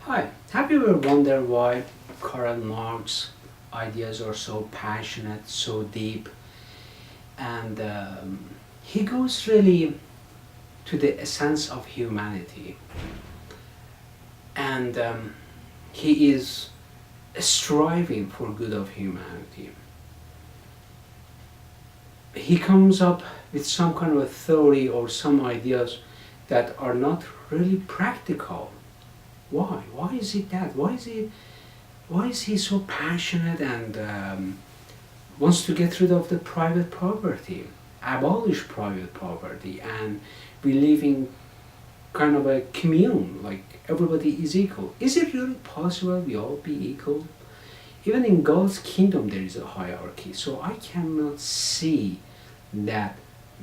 Hi, have you ever wondered why Karl Marx ideas are so passionate, so deep, and he goes really to the essence of humanity, and he is striving for good of humanity. He comes up with some kind of a theory or some ideas that are not really practical. Why? Why is it that? Why is he so passionate and wants to get rid of the private property, abolish private property, and we live in kind of a commune, like everybody is equal? Is it really possible we all be equal? Even in God's kingdom there is a hierarchy, so I cannot see that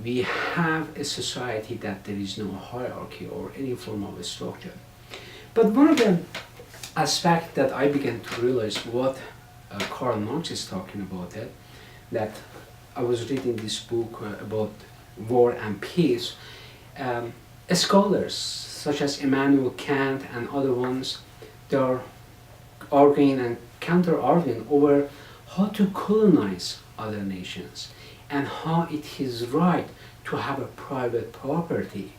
we have a society that there is no hierarchy or any form of a structure. But one of the aspects that I began to realize what Karl Marx is talking about, that I was reading this book about war and peace. Scholars such as Immanuel Kant and other ones, they are arguing and counter-arguing over how to colonize other nations and how it is right to have a private property,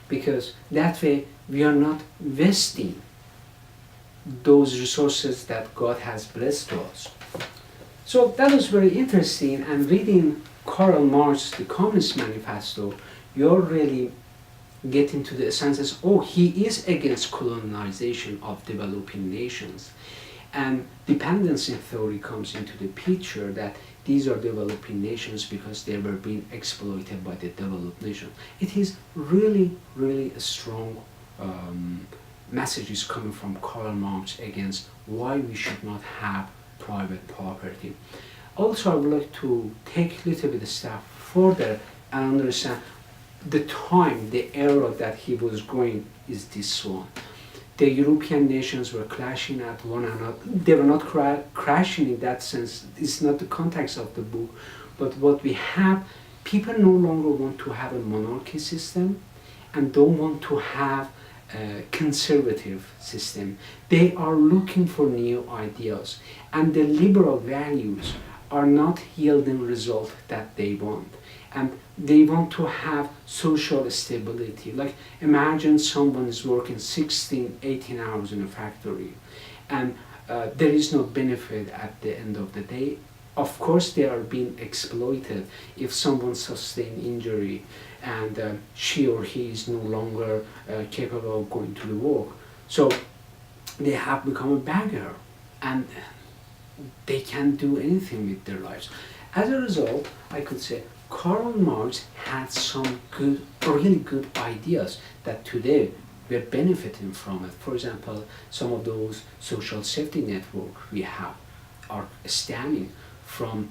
because that way we are not wasting those resources that God has blessed to us. So that was very interesting, and reading Karl Marx, the Communist Manifesto, you're really getting to the senses, oh, he is against colonization of developing nations. And dependency theory comes into the picture, that these are developing nations because they were being exploited by the developed nation. It is really, really a strong messages coming from Karl Marx against why we should not have private property. Also, I would like to take a little bit of step further and understand the time, the era that he was going is this one. The European nations were clashing at one another. They were not crashing in that sense. It's not the context of the book. But what we have, people no longer want to have a monarchy system and don't want to have a conservative system. They are looking for new ideas, and the liberal values are not yielding result that they want. And they want to have social stability. Like, imagine someone is working 16, 18 hours in a factory, and there is no benefit at the end of the day. Of course they are being exploited if someone sustains injury and she or he is no longer capable of going to the work. So they have become a beggar, and they can't do anything with their lives. As a result, I could say Karl Marx had some good, really good ideas that today we're benefiting from it. For example, some of those social safety networks we have are stemming from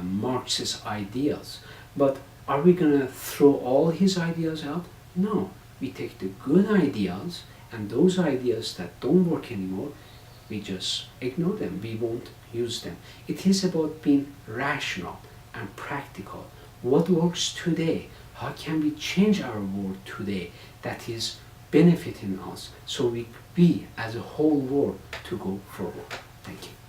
Marx's ideas. But are we going to throw all his ideas out? No. We take the good ideas, and those ideas that don't work anymore, we just ignore them. We won't use them. It is about being rational and practical. What works today? How can we change our world today that is benefiting us, so we as a whole world to go forward? Thank you.